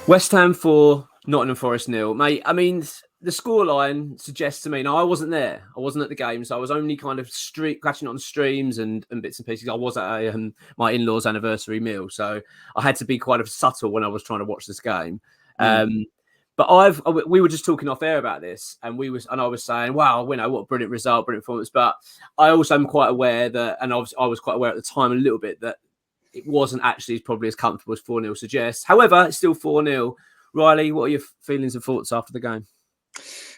West Ham 4, Nottingham Forest 0. Mate, I mean, the scoreline suggests to me, now I wasn't there. I wasn't at the game, so I was only kind of catching on streams and bits and pieces. I was at my in-laws' anniversary meal, so I had to be quite subtle when I was trying to watch this game. But we were just talking off air about this, and I was saying, wow, what a brilliant result, brilliant performance. But I also am quite aware that, and I was quite aware at the time a little bit that it wasn't actually probably as comfortable as 4-0 suggests. However, it's still 4-0. Riley, what are your feelings and thoughts after the game?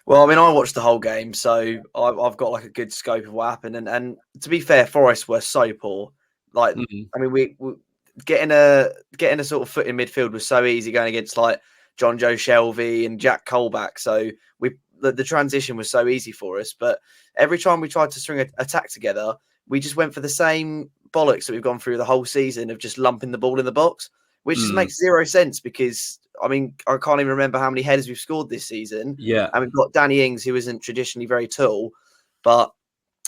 Well, I mean, I watched the whole game, so I've got like a good scope of what happened. And to be fair, Forest were so poor. Like, I mean, we getting a sort of foot in midfield was so easy going against like John Joe Shelvey and Jack Colback. So the transition was so easy for us. But every time we tried to string an attack together, we just went for the same bollocks that we've gone through the whole season of just lumping the ball in the box, which just makes zero sense because, I mean, I can't even remember how many headers we've scored this season. Yeah. And we've got Danny Ings, who isn't traditionally very tall, but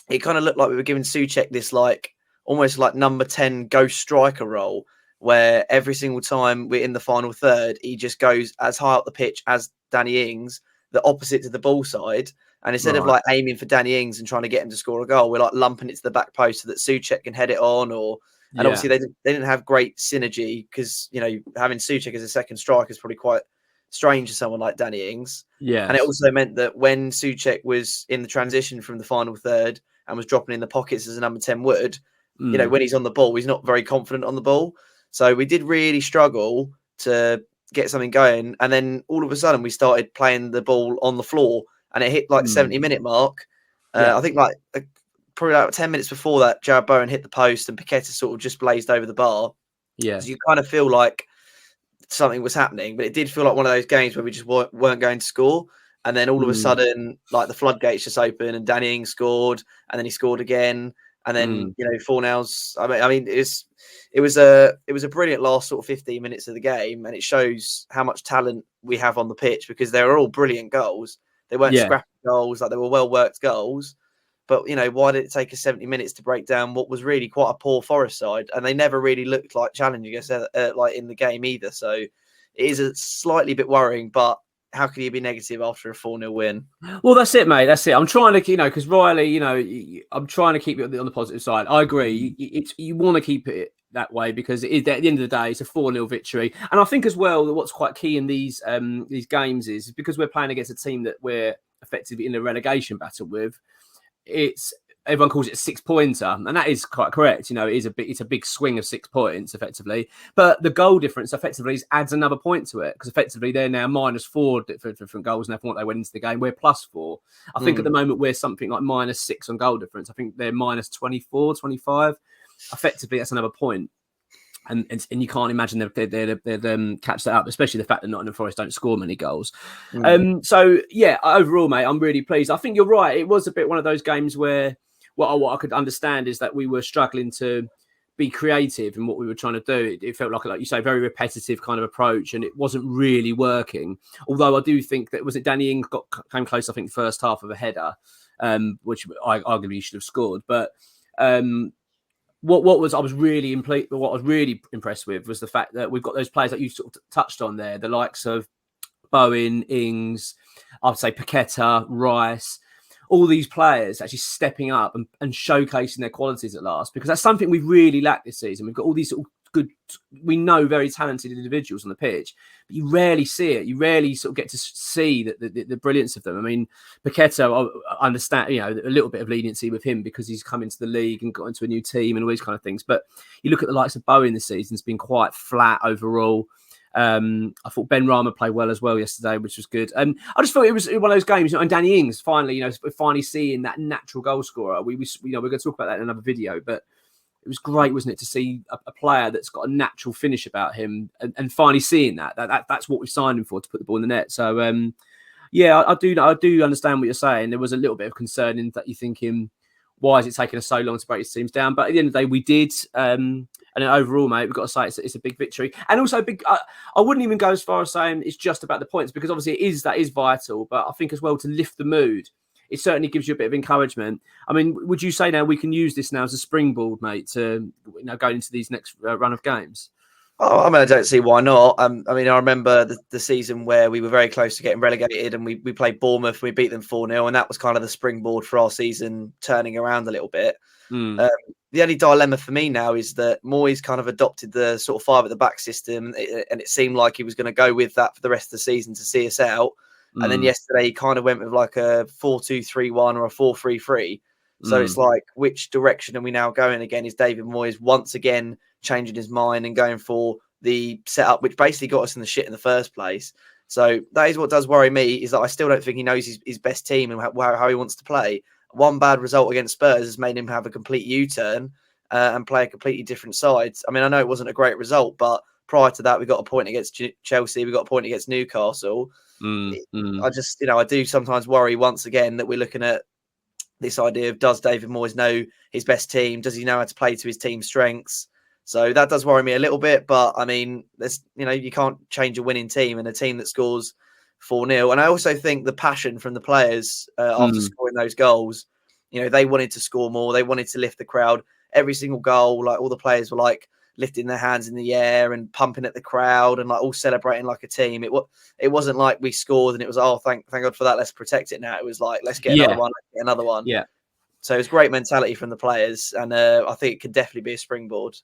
it kind of looked like we were giving Souček this like almost like number 10 ghost striker role where every single time we're in the final third, he just goes as high up the pitch as Danny Ings, the opposite to the ball side. And instead of like aiming for Danny Ings and trying to get him to score a goal, we're like lumping it to the back post so that Souček can head it on. And obviously they didn't have great synergy because, you know, having Souček as a second striker is probably quite strange to someone like Danny Ings. Yeah. And it also meant that when Souček was in the transition from the final third and was dropping in the pockets as a number 10 would, you know, when he's on the ball, he's not very confident on the ball. So we did really struggle to get something going. And then all of a sudden we started playing the ball on the floor and it hit like the 70-minute mark. I think like probably like 10 minutes before that, Jared Bowen hit the post and Paqueta sort of just blazed over the bar. Yeah. So you kind of feel like something was happening, but it did feel like one of those games where we just weren't going to score. And then all of a sudden, like the floodgates just open and Danny Ings scored and then he scored again. And then, you know, 4-0's, I mean, it was a brilliant last sort of 15 minutes of the game. And it shows how much talent we have on the pitch because they were all brilliant goals. They weren't scrappy goals, like they were well-worked goals. But, you know, why did it take us 70 minutes to break down what was really quite a poor Forest side? And they never really looked like challenging us like in the game either. So it is a slightly bit worrying, but how can you be negative after a 4-0 win? Well, that's it, mate. That's it. I'm trying to, you know, because Riley, you know, I'm trying to keep it on the positive side. I agree. You want to keep it that way because it is, at the end of the day, it's a 4-0 victory. And I think as well that what's quite key in these games is because we're playing against a team that we're effectively in a relegation battle with. Everyone calls it a 6-pointer, and that is quite correct. You know, it's a big swing of 6 points effectively, but the goal difference effectively adds another point to it because effectively they're now -4 different goals now from what they went into the game. We're +4. I think at the moment we're something like -6 on goal difference. I think they're -24, 25. Effectively, that's another point. And you can't imagine they'd catch that up, especially the fact that Nottingham Forest don't score many goals. So, yeah, overall, mate, I'm really pleased. I think you're right. It was a bit one of those games where what I could understand is that we were struggling to be creative in what we were trying to do. It felt like you say, a very repetitive kind of approach, and it wasn't really working. Although I do think that, was it Danny Ings came close, I think, first half of a header, which I arguably should have scored. But what I was really impressed with was the fact that we've got those players that you sort of touched on there, the likes of Bowen, Ings, I'd say Paqueta, Rice, all these players actually stepping up and showcasing their qualities at last, because that's something we've really lacked this season. We've got all these sort of good, we know, very talented individuals on the pitch, but you rarely see it. You rarely sort of get to see the brilliance of them. I mean, Paqueta, I understand, you know, a little bit of leniency with him because he's come into the league and got into a new team and all these kind of things. But you look at the likes of Bowen this season, it's been quite flat overall. I thought Ben Rama played well as well yesterday, which was good. I just thought it was one of those games, you know, and Danny Ings finally, you know, we're finally seeing that natural goal scorer. We're going to talk about that in another video, but it was great, wasn't it, to see a player that's got a natural finish about him and finally seeing that's what we signed him for, to put the ball in the net. So yeah, I do understand what you're saying. There was a little bit of concern in that you're thinking, why is it taking us so long to break these teams down? But at the end of the day, we did. And overall, mate, we've got to say it's a big victory. And also big. I wouldn't even go as far as saying it's just about the points, because obviously that is vital. But I think as well, to lift the mood, it certainly gives you a bit of encouragement. I mean, would you say now we can use this now as a springboard, mate, to, you know, go into these next run of games? Oh, I mean, I don't see why not. I mean, I remember the season where we were very close to getting relegated, and we played Bournemouth. We beat them 4-0, and that was kind of the springboard for our season turning around a little bit. Mm. The only dilemma for me now is that Moyes kind of adopted the sort of five at the back system, and it seemed like he was going to go with that for the rest of the season to see us out. And then yesterday he kind of went with like a 4-2-3-1 or a 4-3-3. So it's like, which direction are we now going again? Is David Moyes once again changing his mind and going for the setup, which basically got us in the shit in the first place? So that is what does worry me, is that I still don't think he knows his best team and how he wants to play. One bad result against Spurs has made him have a complete U-turn and play a completely different side. I mean, I know it wasn't a great result, but prior to that, we got a point against Chelsea. We got a point against Newcastle. I just, I do sometimes worry once again that we're looking at this idea of, does David Moyes know his best team? Does he know how to play to his team's strengths? So that does worry me a little bit. But I mean, there's, you can't change a winning team and a team that scores 4-0. And I also think the passion from the players after scoring those goals, they wanted to score more. They wanted to lift the crowd. Every single goal, like all the players were like lifting their hands in the air and pumping at the crowd and like all celebrating like a team. It wasn't like we scored and it was, oh, thank God for that, let's protect it now. It was like, let's get another one, let's get another one. Yeah. So it's great mentality from the players, and I think it could definitely be a springboard.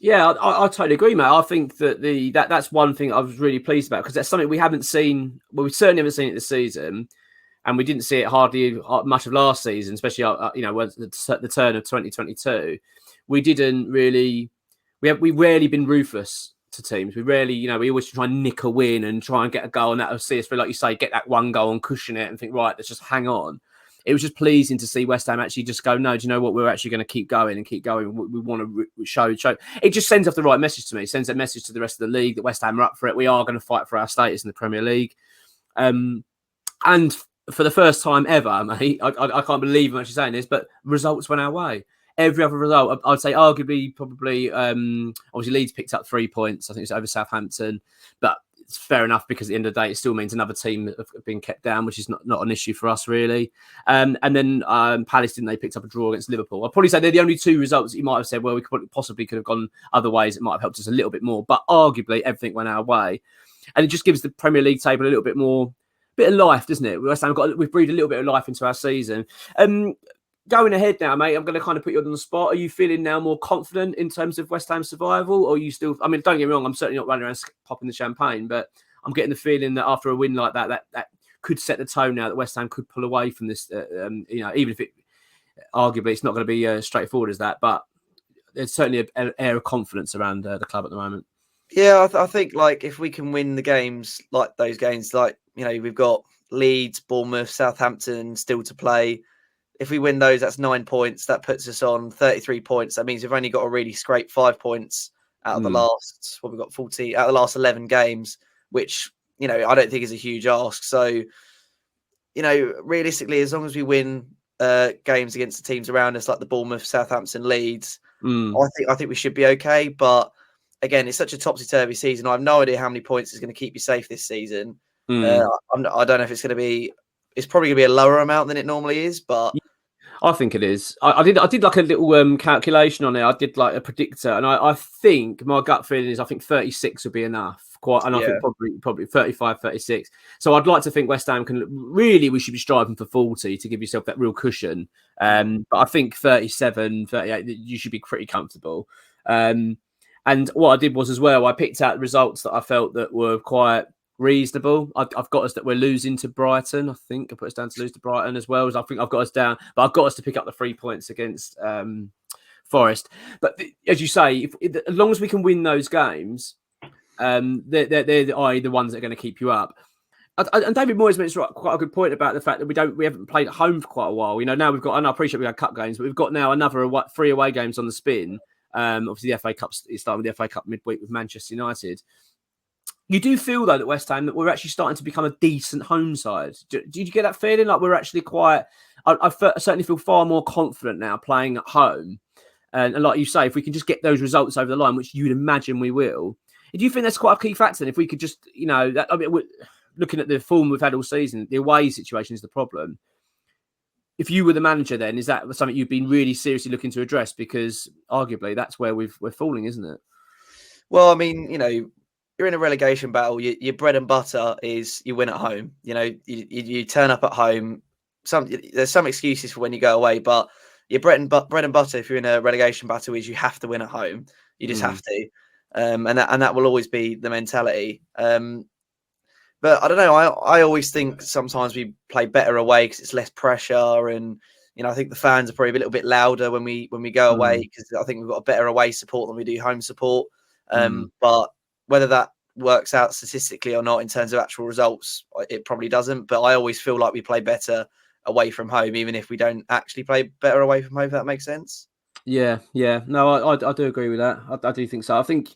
Yeah, I totally agree, mate. I think that that's one thing I was really pleased about, because that's something we haven't seen. Well, we certainly haven't seen it this season, and we didn't see it hardly much of last season, especially the turn of 2022. We didn't really. We rarely been ruthless to teams. We rarely, we always try and nick a win and try and get a goal, and that'll see us, like you say, get that one goal and cushion it and think, right, let's just hang on. It was just pleasing to see West Ham actually just go, no, do you know what? We're actually going to keep going and keep going. We want to show. It just sends off the right message to me. It sends a message to the rest of the league that West Ham are up for it. We are going to fight for our status in the Premier League. And for the first time ever, mate, I can't believe I'm actually saying this, but results went our way. Every other result, I'd say arguably, probably, obviously Leeds picked up 3 points. I think it's over Southampton, but it's fair enough, because at the end of the day, it still means another team have been kept down, which is not an issue for us, really. And then Palace, didn't they, picked up a draw against Liverpool? I'd probably say they're the only two results that you might have said, well, we possibly could have gone other ways. It might have helped us a little bit more, but arguably everything went our way. And it just gives the Premier League table a little bit of life, doesn't it? We've breathed a little bit of life into our season. Going ahead now, mate, I'm going to kind of put you on the spot. Are you feeling now more confident in terms of West Ham survival? Or are you still, I mean, don't get me wrong, I'm certainly not running around popping the champagne, but I'm getting the feeling that after a win like that could set the tone now, that West Ham could pull away from this, even if it, arguably, it's not going to be as straightforward as that, but there's certainly an air of confidence around the club at the moment. Yeah, I think like if we can win the games, like those games, like, we've got Leeds, Bournemouth, Southampton still to play. If we win those, that's 9 points. That puts us on 33 points. That means we've only got to really scrape 5 points out of the last, we've got 40 out of the last 11 games, which, I don't think is a huge ask. So, realistically, as long as we win games against the teams around us, like the Bournemouth, Southampton, Leeds, I think we should be okay. But again, it's such a topsy-turvy season. I have no idea how many points is going to keep you safe this season. I don't know if it's going to be. It's probably going to be a lower amount than it normally is, but I think it is. I did like a little calculation on it. I did like a predictor, and I think my gut feeling is I think 36 would be enough. I think probably 35, 36. So I'd like to think West Ham we should be striving for 40 to give yourself that real cushion. But I think 37, 38, you should be pretty comfortable. And what I did was as well, I picked out results that I felt that were quite reasonable. I've got us that we're losing to Brighton. I think I put us down to lose to Brighton as well. As I think I've got us down, but I've got us to pick up the 3 points against Forest. But as you say, as long as we can win those games, they're the ones that are going to keep you up. And David Moyes makes quite a good point about the fact that we haven't played at home for quite a while. Now we've got, and I appreciate we had cup games, but we've got now another 3 away games on the spin. Obviously the FA Cup is starting with the FA Cup midweek with Manchester United. You do feel, though, that West Ham, that we're actually starting to become a decent home side. Did you get that feeling? Like we're actually quite... I certainly feel far more confident now playing at home. And like you say, if we can just get those results over the line, which you'd imagine we will, do you think that's quite a key factor? And if we could just, looking at the form we've had all season, the away situation is the problem. If you were the manager then, is that something you've been really seriously looking to address? Because arguably that's where we're falling, isn't it? Well, I mean, you're in a relegation battle. Your bread and butter is you win at home. You turn up at home. There's some excuses for when you go away, but your bread and butter, if you're in a relegation battle, is you have to win at home. You just have to, and that will always be the mentality. But I don't know. I always think sometimes we play better away because it's less pressure, and I think the fans are probably a little bit louder when we go away because I think we've got a better away support than we do home support. But whether that works out statistically or not in terms of actual results, it probably doesn't. But I always feel like we play better away from home, even if we don't actually play better away from home. If that makes sense. Yeah. No, I do agree with that. I do think so. I think,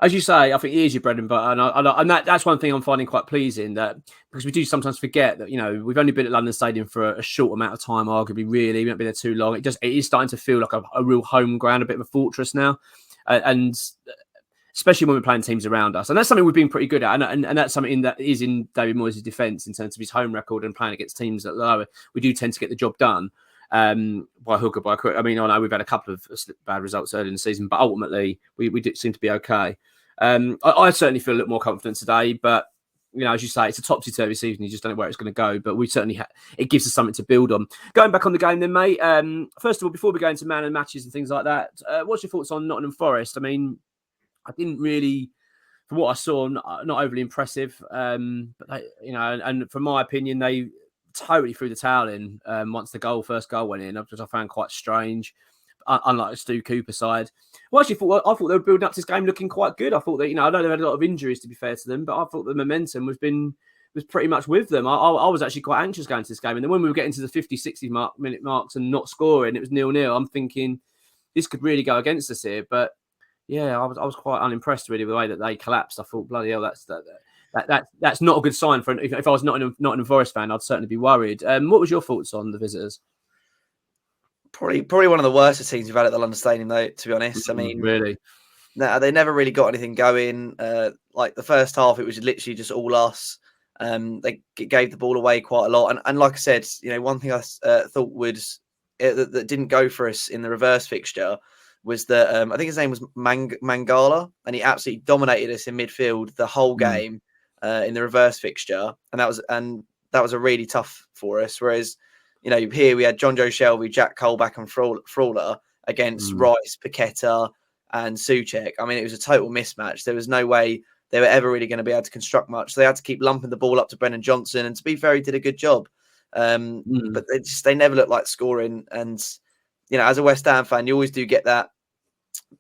as you say, I think it is your bread and butter, and that's one thing I'm finding quite pleasing, that because we do sometimes forget that we've only been at London Stadium for a short amount of time, arguably. Really, we haven't been there too long. It is starting to feel like a real home ground, a bit of a fortress now, and especially when we're playing teams around us, and that's something we've been pretty good at, and that's something that is in David Moyes' defence in terms of his home record and playing against teams that lower. We do tend to get the job done. By hook or by crook. I mean, I know we've had a couple of bad results early in the season, but ultimately we do seem to be okay. I certainly feel a little more confident today, but as you say, it's a topsy-turvy season. You just don't know where it's going to go, but we certainly it gives us something to build on. Going back on the game then, mate. First of all, before we go into man and matches and things like that, what's your thoughts on Nottingham Forest? I mean, I didn't really, from what I saw, not overly impressive. But they, and from my opinion, they totally threw the towel in once the first goal went in, which I found quite strange. Unlike the Stu Cooper side. Well, I thought they were building up to this game looking quite good. I thought that, I know they've had a lot of injuries, to be fair to them, but I thought the momentum was pretty much with them. I was actually quite anxious going to this game. And then when we were getting to the 50, 60 minute marks and not scoring, it was 0-0. I'm thinking this could really go against us here. But yeah, I was quite unimpressed really with the way that they collapsed. I thought, bloody hell, that's not a good sign for if I was not a Nottingham Forest fan, I'd certainly be worried. What was your thoughts on the visitors? Probably one of the worst teams we've had at the London Stadium, though, to be honest. I mean, really? No, they never really got anything going. Like the first half, it was literally just all us. They gave the ball away quite a lot. And like I said, one thing I thought that didn't go for us in the reverse fixture was that I think his name was Mangala, and he absolutely dominated us in midfield the whole game in the reverse fixture. And that was a really tough for us. Whereas, here we had John Joe Shelby, Jack Colback, and Frawler against Rice, Paqueta, and Souček. I mean, it was a total mismatch. There was no way they were ever really going to be able to construct much. So they had to keep lumping the ball up to Brennan Johnson, and to be fair, he did a good job. But they never looked like scoring. And as a West Ham fan, you always do get that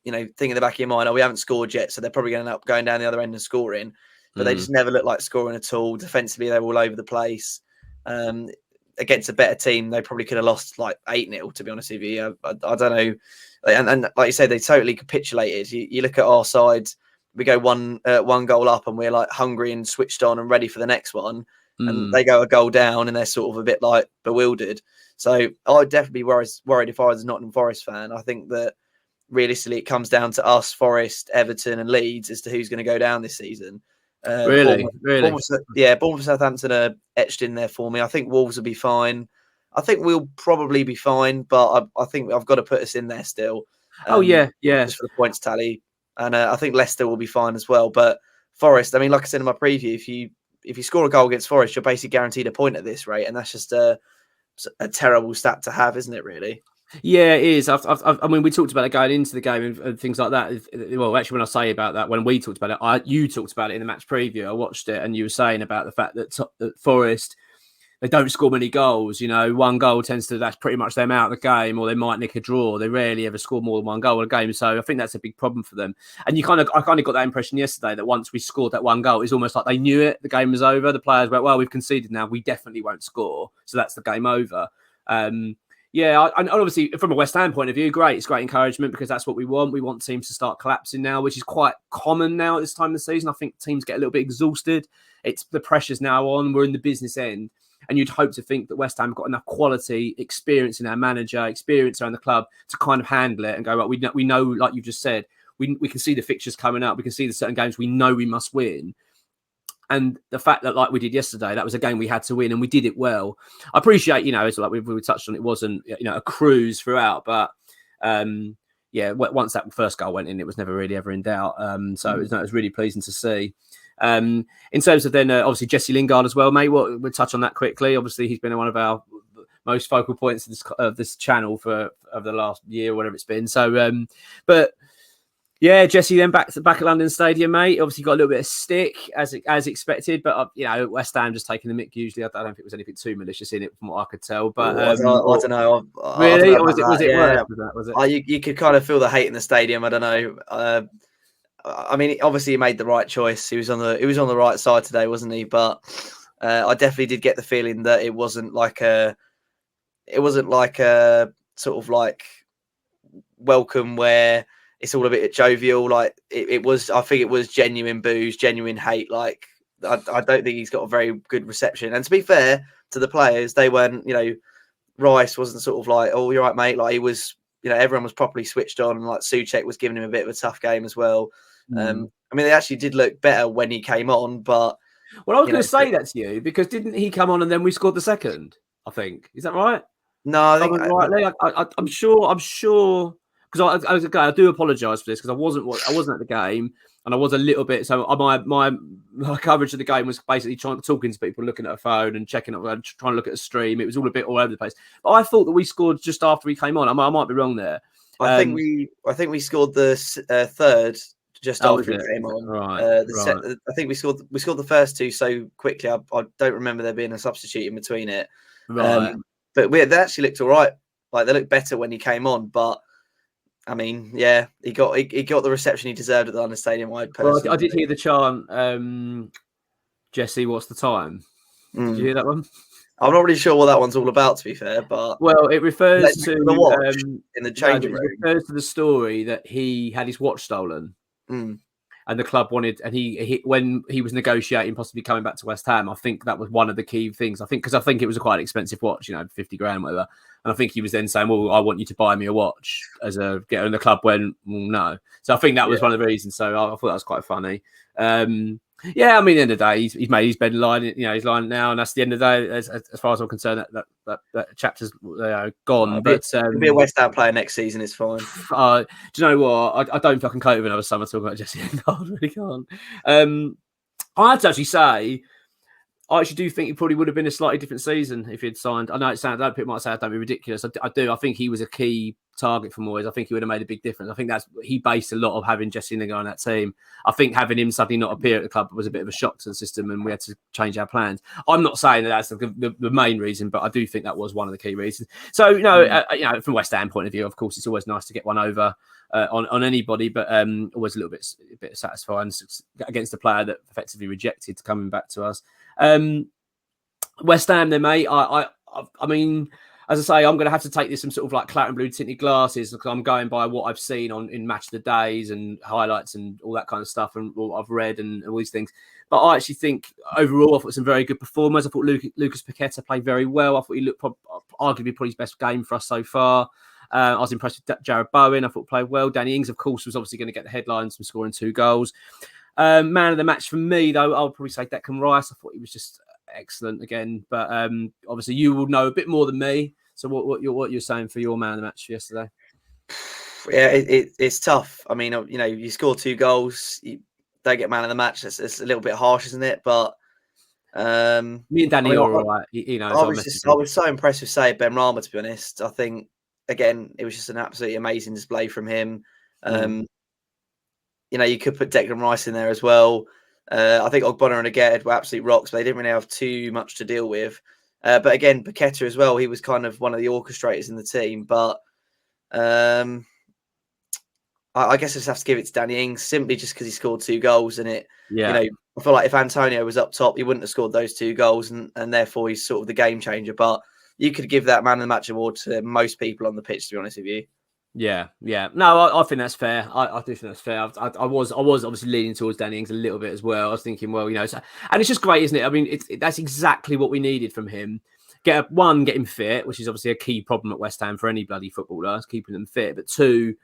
thing in the back of your mind. Oh, we haven't scored yet, so they're probably going to end up going down the other end and scoring. But they just never looked like scoring at all. Defensively, they were all over the place. Against a better team, they probably could have lost like 8-0, to be honest with you. I don't know. And like you say, they totally capitulated. You look at our side, we go one goal up and we're like hungry and switched on and ready for the next one. And they go a goal down and they're sort of a bit like bewildered. So I'd definitely be worried if I was a Nottingham Forest fan. I think that realistically it comes down to us, Forest, Everton and Leeds as to who's going to go down this season. Really? Bournemouth, Southampton are etched in there for me. I think Wolves will be fine. I think we'll probably be fine, but I think I've got to put us in there still. Just for the points tally, and I think Leicester will be fine as well. But Forest, I mean, like I said in my preview, if you score a goal against Forest, you're basically guaranteed a point at this rate, and that's just a terrible stat to have, isn't it? Really. Yeah, it is. I mean, we talked about it going into the game and things like that. Well, actually, when I say about that, when we talked about it, you talked about it in the match preview. I watched it, and you were saying about the fact that Forest, they don't score many goals. One goal that's pretty much them out of the game, or they might nick a draw. They rarely ever score more than one goal in a game. So I think that's a big problem for them. And I kind of got that impression yesterday that once we scored that one goal, it's almost like they knew it. The game was over. The players went, well, we've conceded now. We definitely won't score. So that's the game over. Yeah, and obviously from a West Ham point of view, great. It's great encouragement because that's what we want. We want teams to start collapsing now, which is quite common now at this time of the season. I think teams get a little bit exhausted. It's the pressure's now on. We're in the business end. And you'd hope to think that West Ham have got enough quality, experience in our manager, experience around the club to kind of handle it and go, right, we know, like you've just said, we can see the fixtures coming up. We can see the certain games we know we must win. And the fact that, like we did yesterday, that was a game we had to win and we did it well. I appreciate, it's like we touched on, it wasn't, a cruise throughout, but, once that first goal went in, it was never really ever in doubt. So it was really pleasing to see. In terms of then, obviously, Jesse Lingard as well, mate. We'll touch on that quickly. Obviously, he's been one of our most focal points of this channel for the last year, or whatever it's been. So, but yeah, Jesse then back at London Stadium, mate. Obviously, got a little bit of stick as expected, but West Ham just taking the mick. Usually, I don't think it was anything too malicious in it, from what I could tell. But I don't know. Really, I don't know was it yeah. worse? Was it? You could kind of feel the hate in the stadium. I don't know. I mean, obviously, he made the right choice. He was on the right side today, wasn't he? But I definitely did get the feeling that it wasn't like a sort of like welcome where it's all a bit jovial. Like it was. I think it was genuine boos, genuine hate. Like I don't think he's got a very good reception. And to be fair to the players, they weren't. Rice wasn't sort of like, "Oh, you're right, mate." Like he was. Everyone was properly switched on. Like Souček was giving him a bit of a tough game as well. I mean, they actually did look better when he came on, but well, I was going to say that to you because didn't he come on and then we scored the second? I think, is that right? No, I think I'm sure because I do apologise for this because I wasn't at the game and I was a little bit. So my coverage of the game was basically talking to people, looking at a phone and checking up, trying to look at a stream. It was all a bit all over the place. But I thought that we scored just after he came on. I might be wrong there. I think we scored the third. Just after he came on, right. I think we scored the first two so quickly. I don't remember there being a substitute in between it. Right, but they actually looked all right. Like they looked better when he came on. But I mean, yeah, he got the reception he deserved at the London Stadium. I did hear the chant. Jesse, what's the time? Did you hear that one? I'm not really sure what that one's all about, to be fair. But it refers to the watch in the changing room. It refers to the story that he had his watch stolen. And the club wanted, and he when he was negotiating possibly coming back to West Ham, I think that was one of the key things. I think it was a quite expensive watch, 50 grand, whatever. And I think he was then saying, "Well, I want you to buy me a watch as a get." And the club went, "Well, no." So I think that was one of the reasons. So I thought that was quite funny. Yeah, I mean, at the end of the day, he's made his bed line. He's lying now, and that's the end of the day. As far as I'm concerned, that chapter's gone. He'll be a West Ham player next season. It's fine. Do you know what? I don't fucking cope with another summer talking about Jesse Lingard. I really can't. I had to actually say, I actually do think it probably would have been a slightly different season if he'd signed. I know it sounds, people might say I don't be ridiculous. I do. I think he was a key target for Moyes. I think he would have made a big difference. I think he based a lot of having Jesse Lingard on that team. I think having him suddenly not appear at the club was a bit of a shock to the system, and we had to change our plans. I'm not saying that's the main reason, but I do think that was one of the key reasons. So from West Ham point of view, of course, it's always nice to get one over on anybody, but always a little bit satisfying against a player that effectively rejected coming back to us. West Ham, then, mate. I mean, as I say, I'm going to have to take this some sort of like claret and blue tinted glasses because I'm going by what I've seen in Match of the Days and highlights and all that kind of stuff and what I've read and all these things. But I actually think overall, I thought some very good performers. I thought Lucas Paqueta played very well. I thought he looked arguably probably his best game for us so far. I was impressed with Jared Bowen. I thought played well. Danny Ings, of course, was obviously going to get the headlines from scoring 2 goals. Man of the match for me, though, I'll probably say Declan Rice. I thought he was just excellent again. But obviously, you will know a bit more than me. So what you're saying for your man of the match yesterday? Yeah, it's tough. I mean, you score 2 goals, you don't get man of the match. It's a little bit harsh, isn't it? But me and Danny are all right. I was so impressed with Saïd Benrahma, to be honest. I think again, it was just an absolutely amazing display from him. You could put Declan Rice in there as well. I think Ogbonna and Aged were absolute rocks, but they didn't really have too much to deal with. But again, Paqueta as well, he was kind of one of the orchestrators in the team. But I guess I just have to give it to Danny Ings simply just because he scored 2 goals. And I feel like if Antonio was up top, he wouldn't have scored those 2 goals. And therefore, he's sort of the game changer. But you could give that man of the match award to most people on the pitch, to be honest with you. Yeah. No, I think that's fair. I do think that's fair. I was obviously leaning towards Danny Ings a little bit as well. I was thinking, well, and it's just great, isn't it? I mean, that's exactly what we needed from him. Get him fit, which is obviously a key problem at West Ham for any bloody footballer, is keeping them fit. But 2,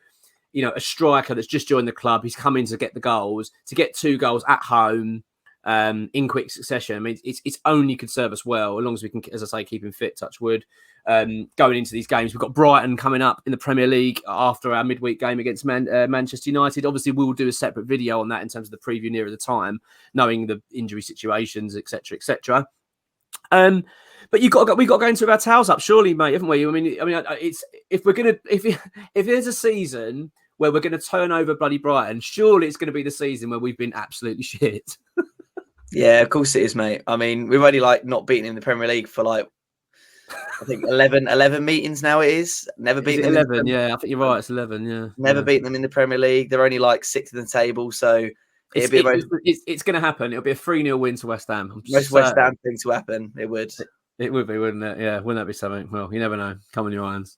a striker that's just joined the club. He's come in to get the goals, to get 2 goals at home. in quick succession. I mean, it's only could serve us well, as long as we can, as I say, keep him fit, touch wood. Going into these games, we've got Brighton coming up in the Premier League after our midweek game against Manchester United. Obviously, we'll do a separate video on that in terms of the preview nearer the time, knowing the injury situations, etc., etc. But we've got to go into our towels up, surely, mate, haven't we? I mean, it's if there's a season where we're going to turn over bloody Brighton, surely it's going to be the season where we've been absolutely shit. Yeah, of course it is, mate. I mean, we've only not beaten in the Premier League for I think 11 meetings now. It is never beaten them. 11, yeah, I think you're right. It's 11, yeah. Never beaten them in the Premier League. They're only 6th in the table, so it's going to happen. It'll be a 3-0 win to West Ham. Most West Ham thing to happen. It would. It would be, wouldn't it? Yeah, wouldn't that be something? Well, you never know. Come on your irons.